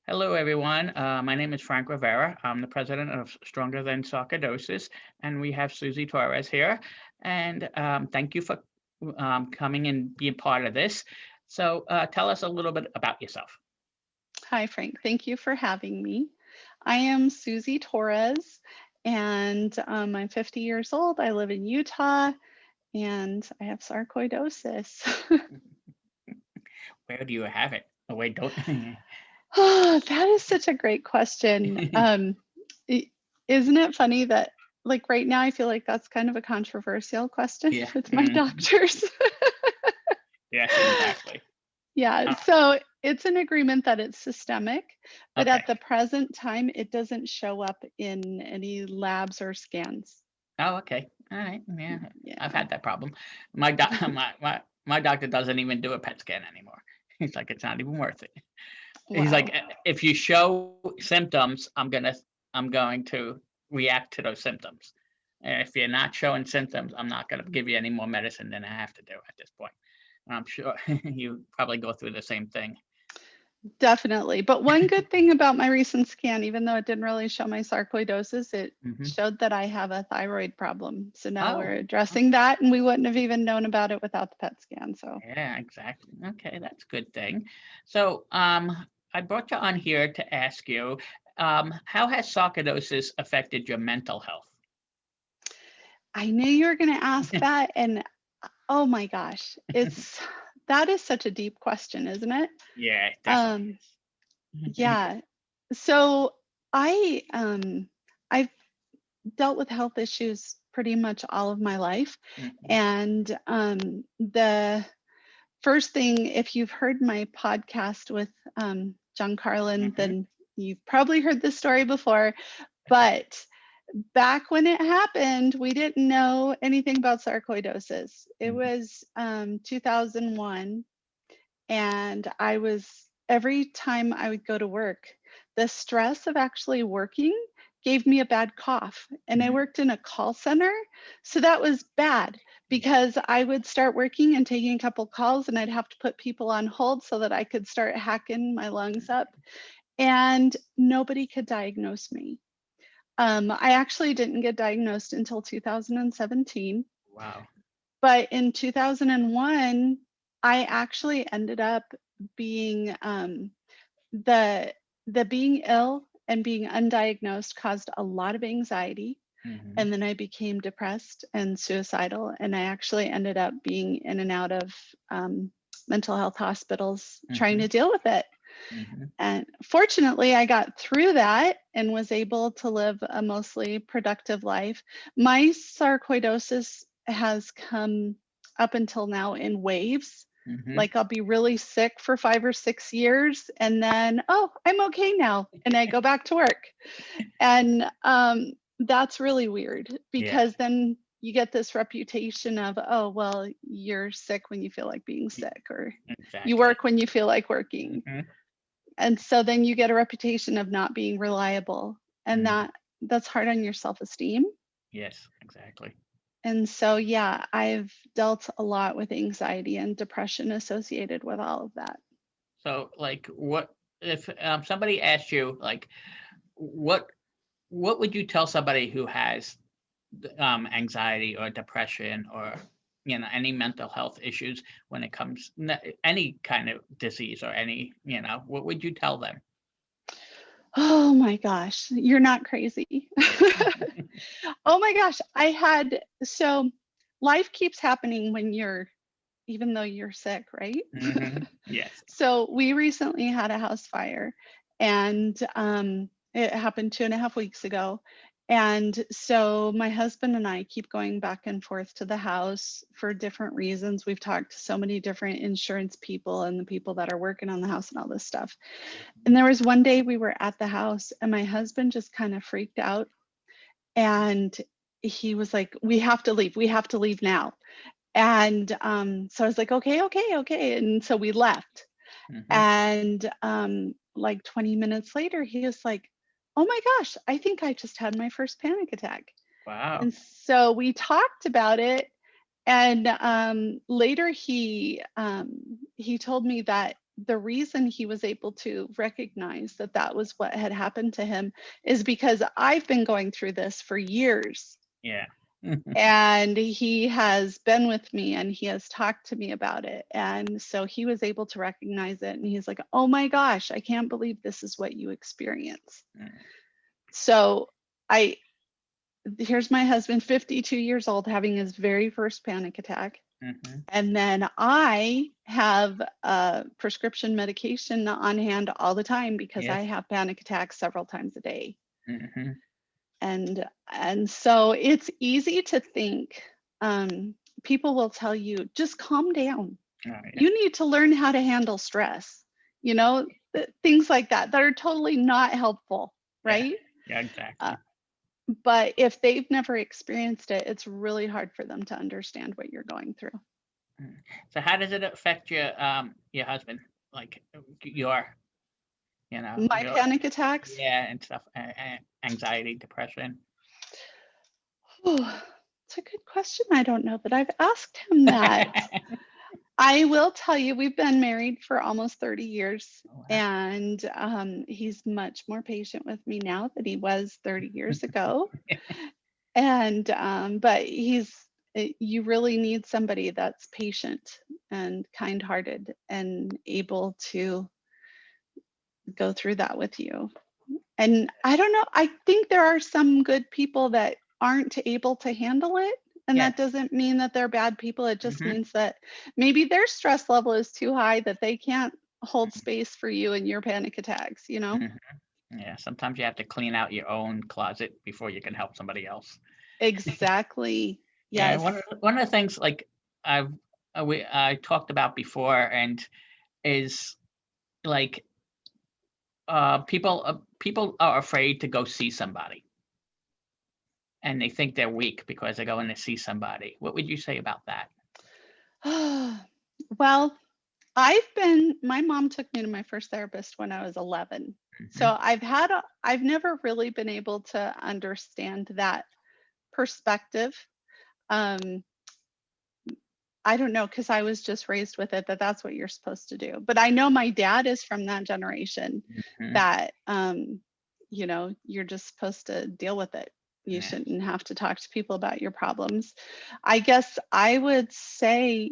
Hello, everyone. My name is Frank Rivera. I'm the president of Stronger Than Sarcoidosis, and we have Susie Torres here. And thank you for coming and being part of this. So, tell us a little bit about yourself. Hi, Frank. Thank you for having me. I am Susie Torres, and I'm 50 years old. I live in Utah, and I have sarcoidosis. Where do you have it? Oh, wait, don't. Oh, that is such a great question. I- isn't it funny that, like, right now, I feel like that's kind of a controversial question Yeah. with my doctors. Yes, exactly. Yeah, Oh, so it's an agreement that it's systemic, but okay. at the present time, it doesn't show up in any labs or scans. Oh, okay. All right. Yeah, I've Yeah. had that problem. My doc, my doctor doesn't even do a PET scan anymore. He's like, it's not even worth it. He's like, Wow. If you show symptoms, I'm going to react to those symptoms. And if you're not showing symptoms, I'm not gonna give you any more medicine than I have to do at this point. And I'm sure you probably go through the same thing. Definitely. But one good thing about my recent scan, even though it didn't really show my sarcoidosis, it Hmm. showed that I have a thyroid problem. So now Oh, we're addressing that, and we wouldn't have even known about it without the PET scan. So, yeah, exactly. Okay, that's a good thing. So, I brought you on here to ask you, how has sarcoidosis affected your mental health? I knew you were going to ask that, and oh my gosh, it's that is such a deep question, isn't it? Yeah, it definitely Um, is. yeah. So I I've dealt with health issues pretty much all of my life. Mhm, And the first thing, if you've heard my podcast with John Carlin, mhm. then you've probably heard this story before. But back when it happened, we didn't know anything about sarcoidosis. It Mhm. was 2001, and I was every time I would go to work, the stress of actually working gave me a bad cough. And I Mhm. worked in a call center. So that was bad Yeah. because I would start working and taking a couple calls, and I'd have to put people on hold so that I could start hacking my lungs up. And nobody could diagnose me. I actually didn't get diagnosed until 2017. Wow. But in 2001, I actually ended up being the being ill and being undiagnosed caused a lot of anxiety, Mhm. and then I became depressed and suicidal, and I actually ended up being in and out of mental health hospitals trying Mhm. to deal with it. Mhm. And fortunately, I got through that and was able to live a mostly productive life. My sarcoidosis has come up until now in waves. Mhm. Like I'll be really sick for 5 or 6 years, and then, oh, I'm okay now. And I go back to work. And that's really weird Yeah, because then you get this reputation of, oh, well, you're sick when you feel like being e sick, or you exactly. work when you feel like working. Mhm. And so then you get a reputation of not being reliable, and Mhm. that's hard on your self-esteem. Yes, exactly. And so yeah, I've dealt a lot with anxiety and depression associated with all of that. So, like, what if, somebody asked you, like, what what would you tell somebody who has, anxiety or depression or, any mental health issues when it comes any kind of disease or any, what would you tell them? Oh my gosh, you're not crazy. Oh my gosh, life keeps happening when you're even though you're sick, right? Mhm. Yes. So we recently had a house fire, and it happened 2.5 weeks ago. And so my husband and I keep going back and forth to the house for different reasons. We've talked to so many different insurance people and the people that are working on the house and all this stuff. And there was one day we were at the house, and my husband just kind of freaked out, and he was like, "We have to leave. We have to leave now." And so I was like, "Okay, okay, okay." And so we left. Mhm. And like 20 minutes later, he was like, "Oh my gosh, I think I just had my first panic attack." Wow. And so we talked about it. And later he told me that the reason he was able to recognize that that was what had happened to him is because I've been going through this for years. Yeah. And he has been with me and he has talked to me about it. And so he was able to recognize it. And he's like, oh my gosh, I can't believe this is what you experience. Mm. So I, here's my husband, 52 years old, having his very first panic attack. Mhm. And then I have prescription medication on hand all the time because I Yes. have panic attacks several times a day. Mhm. And so it's easy to think, people will tell you, just calm down. Oh, yeah. You need to learn how to handle stress, you know, things like that that are totally not helpful, Yeah. right? Yeah, Uh, exactly. but if they've never experienced it, it's really hard for them to understand what you're going through. Mm. So how does it affect your husband? Like your, My your, panic attacks. yeah, and stuff, anxiety, depression. Oh, it's a good question. I don't know that I've asked him that. I will tell you, we've been married for almost 30 years, Oh, wow. and he's much more patient with me now than he was 30 years ago. And but you really need somebody that's patient and kind-hearted and able to go through that with you. And I don't know, I think there are some good people that aren't able to handle it. And Yeah. that doesn't mean that they're bad people. It just Mhm. means that maybe their stress level is too high that they can't hold space for you and your panic attacks, you know? Mhm. Yeah, sometimes you have to clean out your own closet before you can help somebody else. Exactly. Yeah, Yes. one of the things like I've I talked about before and is like people are afraid to go see somebody and they think they're weak because they're going to see somebody. What would you say about that? Well, my mom took me to my first therapist when I was 11. Mhm. So I've never really been able to understand that perspective. Um, I don't know, because I was just raised with it that that's what you're supposed to do. But I know my dad is from that generation Mhm. that, you're just supposed to deal with it. You Yeah. shouldn't have to talk to people about your problems. I guess I would say,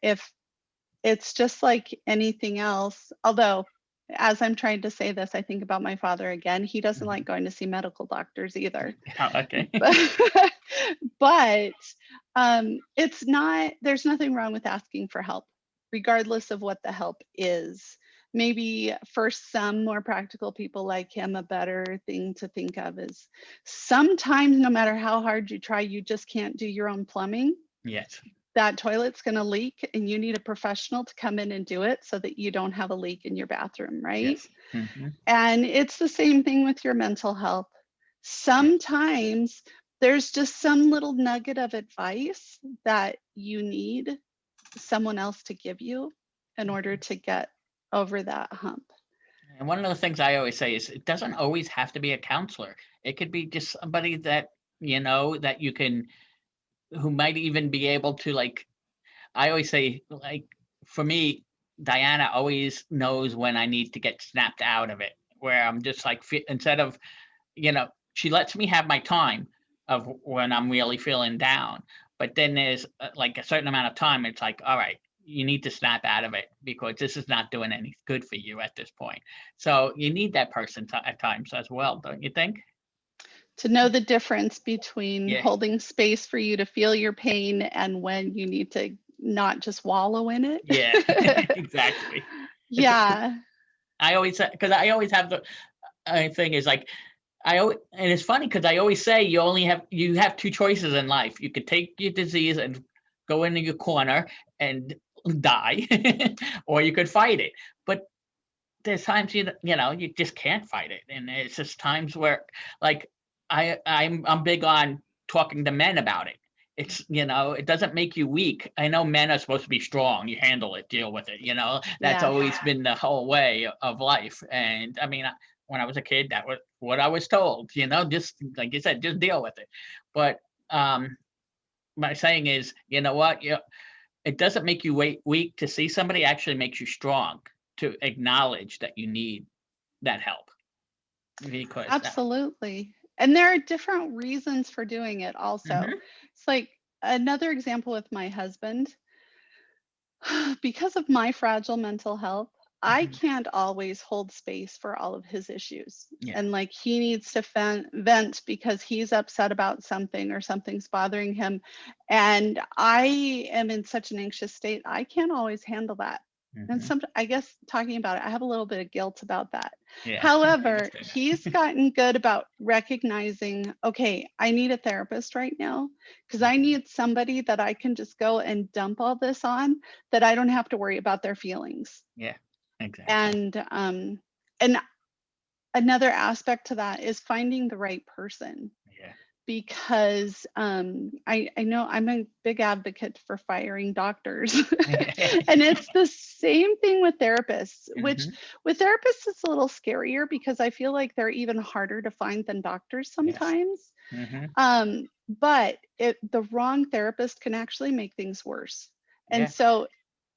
if it's just like anything else, although as I'm trying to say this, I think about my father again. He doesn't like Mhm. going to see medical doctors either. Oh, okay. But but it's not, there's nothing wrong with asking for help, regardless of what the help is. Maybe for some more practical people like him, a better thing to think of is sometimes, no matter how hard you try, you just can't do your own plumbing. Yes. That toilet's going to leak, and you need a professional to come in and do it so that you don't have a leak in your bathroom, right? Yes. Mhm. And it's the same thing with your mental health. Yeah. Sometimes there's just some little nugget of advice that you need someone else to give you in order to get over that hump. And one of the things I always say is it doesn't always have to be a counselor. It could be just somebody that that you can who might even be able to like I always say, like, for me, Diana always knows when I need to get snapped out of it, where I'm just like, instead of, she lets me have my time of when I'm really feeling down. But then there's like a certain amount of time, it's like, all right, you need to snap out of it because this is not doing any good for you at this point. So you need that person at times as well, don't you think? To know the difference between Yeah, holding space for you to feel your pain and when you need to not just wallow in yeah, it. exactly. Because Yeah. I always have the thing is like and it's funny because I always say you have two choices in life. You could take your disease and go into your corner and die, or you could fight it. But there's times you just can't fight it, and it's just times where like I'm big on talking to men about it. It's it doesn't make you weak. I know men are supposed to be strong. You handle it, deal with it. That's Yes. always been the whole way of life. And I mean, when I was a kid, that was what I was told. Just like you said, just deal with it. But um, my saying is, you know what, it doesn't make you weak to see somebody, actually makes you strong to acknowledge that you need that help. Because Absolutely. And there are different reasons for doing it also. Mhm, It's like another example with my husband. Because of my fragile mental health, I mhm, can't always hold space for all of his issues. yeah, And like he needs to vent because he's upset about something or something's bothering him. And I am in such an anxious state, I can't always handle that. And mhm, some, I guess talking about it, I have a little bit of guilt about that. yeah, I However, understand that. he's gotten good about recognizing, okay, I need a therapist right now because I Mhm, need somebody that I can just go and dump all this on, that I don't have to worry about their feelings. yeah, exactly. And another aspect to that is finding the right person, Yeah. because I know I'm a big advocate for firing doctors. And it's the same thing with therapists, which Mhm, with therapists it's a little scarier because I feel like they're even harder to find than doctors yes. sometimes. Mhm, But the wrong therapist can actually make things worse. And yeah, so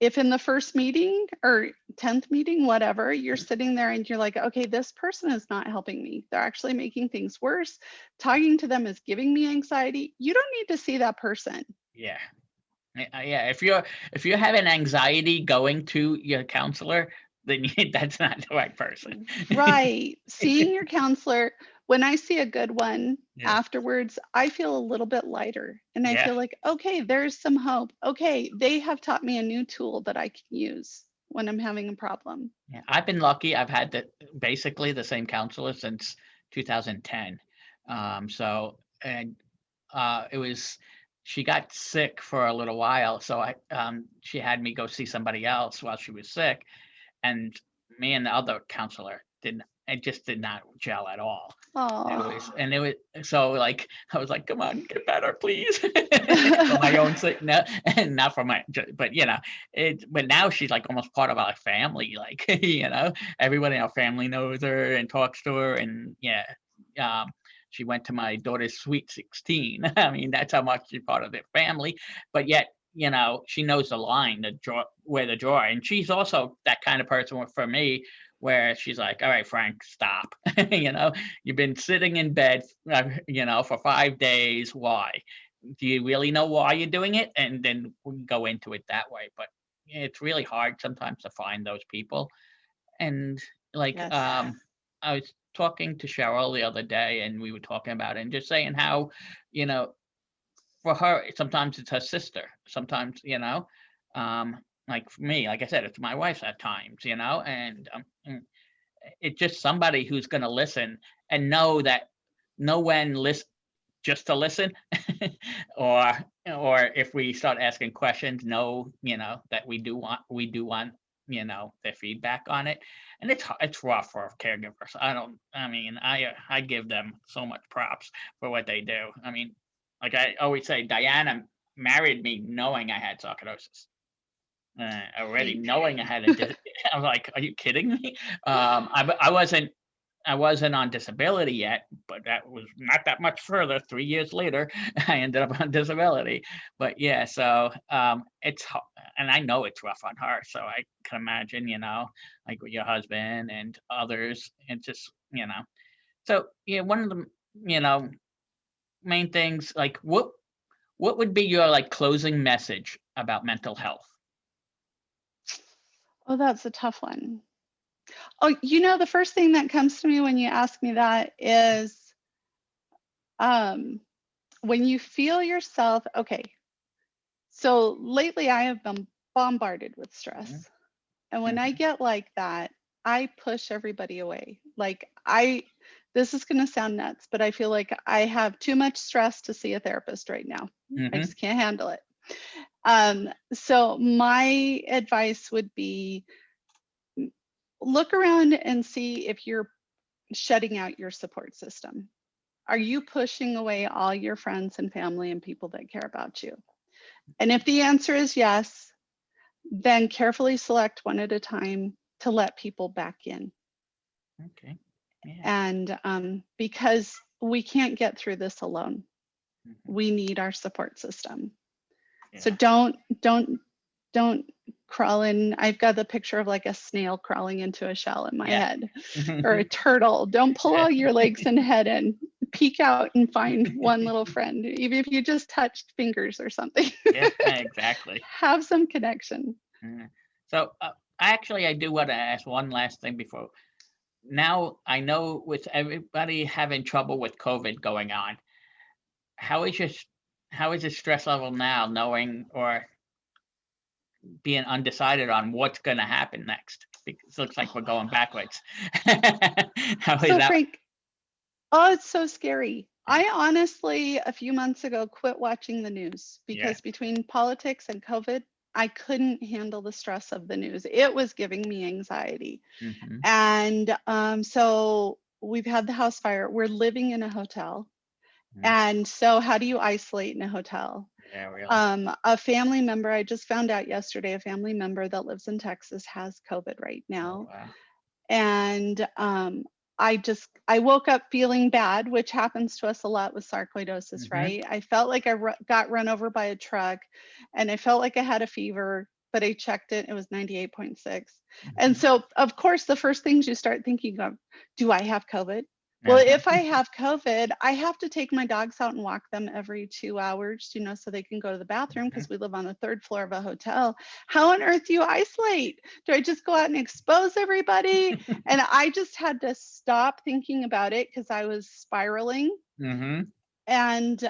if in the first meeting or 10th meeting, whatever, you're sitting there and you're like, okay, this person is not helping me. They're actually making things worse. Talking to them is giving me anxiety. You don't need to see that person. yeah. Yeah, if you're having anxiety going to your counselor, then that's not the right person. Right. Seeing your counselor, when I see a good one Yeah, afterwards, I feel a little bit lighter and I yeah, feel like, okay, there's some hope. Okay, they have taught me a new tool that I can use when I'm having a problem. yeah. I've been lucky. I've had basically the same counselor since 2010. So and it was she got sick for a little while, so she had me go see somebody else while she was sick, and me and the other counselor didn't. It just did not gel at all. Oh. It was so like I was like, "Come on, get better, please," for my own sake, no, and not for my, but it. But now she's like almost part of our family. Like everybody in our family knows her and talks to her, and yeah, um, she went to my daughter's sweet 16. I mean, that's how much she's part of their family. But yet, she knows the line, the draw, where the drawer, and she's also that kind of person for me, where she's like, "All right, Frank, stop." You've been sitting in bed, for 5 days. Why? Do you really know why you're doing it? And then we can go into it that way. But it's really hard sometimes to find those people. And like, Yes. I was talking to Cheryl the other day, and we were talking about it, and just saying how, you know, for her, sometimes it's her sister. Sometimes, like for me, like I said, it's my wife at times, and it's just somebody who's going to listen and know when listen, just to listen, or if we start asking questions, know that we do want their feedback on it. And it's rough for caregivers. I give them so much props for what they do. I mean, like I always say, Diana married me knowing I had sarcoidosis, already Right. knowing I had a I was like, "Are you kidding me?" I wasn't on disability yet, but that was not that much further. 3 years later, I ended up on disability. But yeah, so, and I know it's rough on her, so I can imagine, like with your husband and others, and just, so, yeah, one of the, you know, main things, like, what would be your, like, closing message about mental health? Oh, that's a tough one. Oh, the first thing that comes to me when you ask me that is, um, when you feel yourself, okay, so lately I have been bombarded with Mhm, stress. And when I mhm, get like that, I push everybody away. This is going to sound nuts, but I feel like I have too much stress to see a therapist right now. I mhm, just can't handle it. So my advice would be, look around and see if you're shutting out your support system. Are you pushing away all your friends and family and people that care about you? And if the answer is yes, then carefully select one at a time to let people back in. okay, yeah, And because we can't get through this alone. Mhm. We need our support system. So Yeah. don't crawl in. I've got the picture of like a snail crawling into a shell in my Yeah. head, or a turtle. Don't pull all your legs and head in. Peek out and find one little friend, even if you just touched fingers or something. Yeah, exactly. Have some connection. Mhm. So I do want to ask one last thing before. Now I know with everybody having trouble with COVID going on, how is your how is your stress level now, knowing or being undecided on what's going to happen next? Because it looks like we're going backwards. How is So that? Frank, oh, it's so scary. Yeah. I honestly, a few months ago, quit watching the news Yeah. because between politics and COVID, I couldn't handle the stress of the news. It was giving me anxiety. Hmm. And so we've had the house fire. We're living in a hotel. And so, how do you isolate in a hotel? Yeah, really. A family member, I just found out yesterday, a family member that lives in Texas has COVID right Oh, now. wow. And I woke up feeling bad, which happens to us a lot with sarcoidosis, Hmm. right? I felt like I got run over by a truck, and I felt like I had a fever, but I checked it, it was 98.6. And Hmm. so, of course, the first things you start thinking of, do I have COVID? Well, Uh-huh. if I have COVID, I have to take my dogs out and walk them every 2 hours, so they can go to the bathroom, Hmm. because we live on the third floor of a hotel. How on earth do you isolate? Do I just go out and expose everybody? And I just had to stop thinking about it because I was spiraling. Hmm. And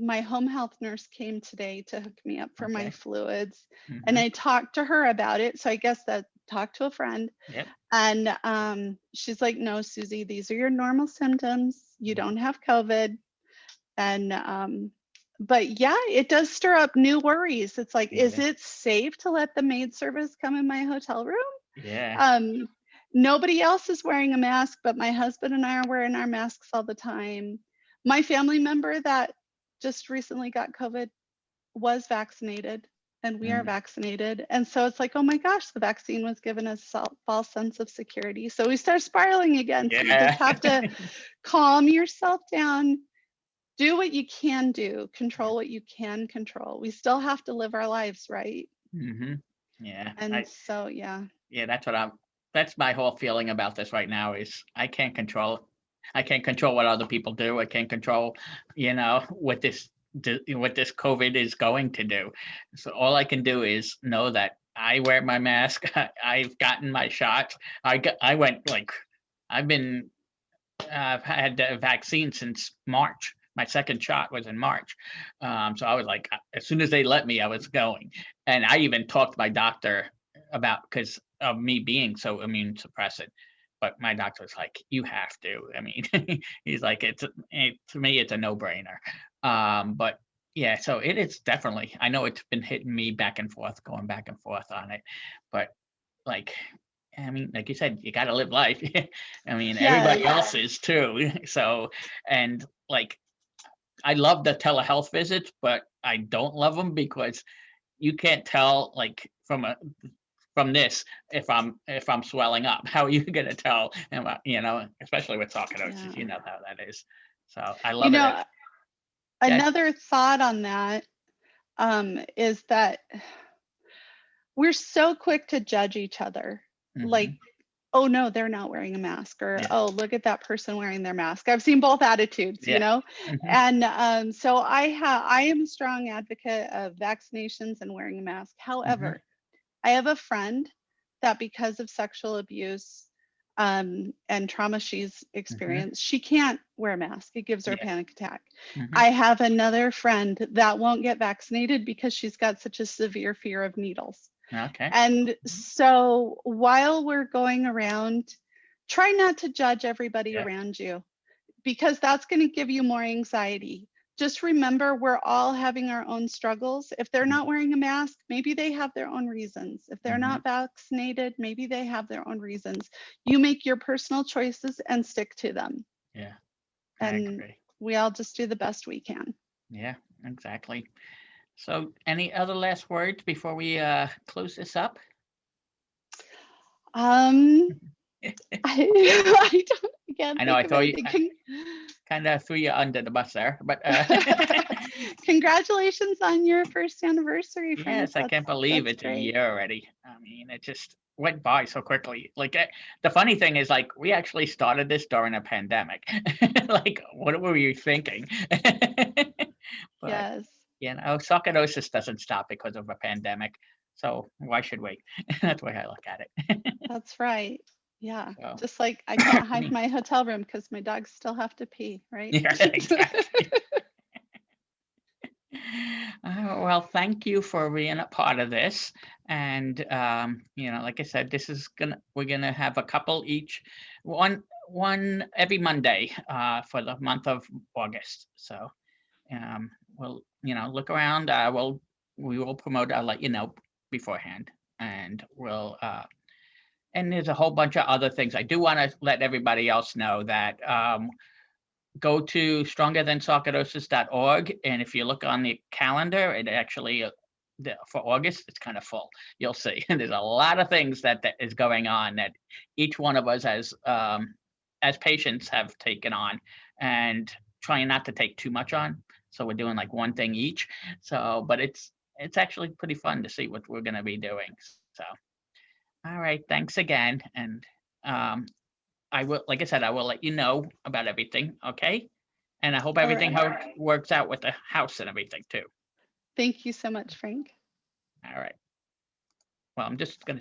my home health nurse came today to hook me up for my Okay. fluids. And Hmm. I talked to her about it. So I guess that talked to a friend. Yep. And she's like, no, Susie, these are your normal symptoms. You don't have COVID. And but yeah, it does stir up new worries. It's like, is Yeah. it safe to let the maid service come in my hotel room? Yeah. Um, Nobody else is wearing a mask, but my husband and I are wearing our masks all the time. My family member that just recently got COVID was vaccinated, and we are Mm. vaccinated. And so it's like, oh my gosh, the vaccine was given us a false sense of security. So we start spiraling again. So you just Yeah. have to calm yourself down, do what you can do, control what you can control. We still have to live our lives, right? Hmm. Yeah. And so, yeah. Yeah, that's my whole feeling about this right now is I can't control what other people do. I can't control, what this COVID is going to do. So all I can do is know that I wear my mask. I've gotten my shot. I went like I've been I've had the vaccine since March. My second shot was in March. So I was like, as soon as they let me, I was going. And I even talked to my doctor about because of me being so immune suppressant. But my doctor was like, you have to. I mean, he's like, to me, it's a no brainer. But yeah, so it is definitely, I know it's been hitting me back and forth, going back and forth on it. But like, I mean, like you said, you got to live life. I mean, everybody Yes. else is too. So, and like, I love the telehealth visits, but I don't love them because you can't tell like from this if I'm swelling up. How are you gonna tell? And especially with sarcoidosis, Yeah. you know how that is. So I You love it. know, Yeah. another thought on that is that we're so quick to judge each other. Like, Hmm. oh no, they're not wearing a mask, or Yeah. oh, look at that person wearing their mask. I've seen both attitudes, Yeah. Hmm. and so I am a strong advocate of vaccinations and wearing a mask. Hmm. However, I have a friend that because of sexual abuse and trauma she's Hmm. experienced, she can't wear a mask. It gives her a Yeah. panic attack. Hmm. I have another friend that won't get vaccinated because she's got such a severe fear of needles. Okay. And so while we're going around, try not to judge everybody Yeah. around you, because that's going to give you more anxiety. Just remember, we're all having our own struggles. If they're not wearing a mask, maybe they have their own reasons. If they're Hmm. not vaccinated, maybe they have their own reasons. You make your personal choices and stick to them. Yeah. I And agree. we all just do the best we can. Yeah. Exactly. So, any other last words before we close this up? Um, I don't, I can't know think I of throw you anything. kind of threw you under the bus there, but Congratulations on your first anniversary, Frank. Yes, I can't believe That's it's a great. year already. I mean, it just went by so quickly. Like the funny thing is, like, we actually started this during a pandemic. Like, what were you thinking? But Yes, sarcoidosis doesn't stop because of a pandemic. So why should we? That's the way I look at it. that's right. Yeah. So, Just like I I can't hide mean, my hotel room because my dogs still have to pee, right? yeah, exactly. Well, thank you for being a part of this. And like I said, we're gonna have a couple each, one every Monday for the month of August. So we'll look around. We will promote. I'll let you know beforehand, and and there's a whole bunch of other things. I do want to let everybody else know that go to strongerthansarcoidosis.org, and if you look on the calendar, it actually for August it's kind of full. You'll see there's a lot of things that is going on that each one of us as patients have taken on, and trying not to take too much on. So we're doing like one thing each. So, but it's actually pretty fun to see what we're going to be doing. So, all right, thanks again, and um, I will, like I said, I will let you know about everything, okay? And I hope All everything right. works out with the house and everything too. Thank you so much, Frank. All right. Well, I'm just gonna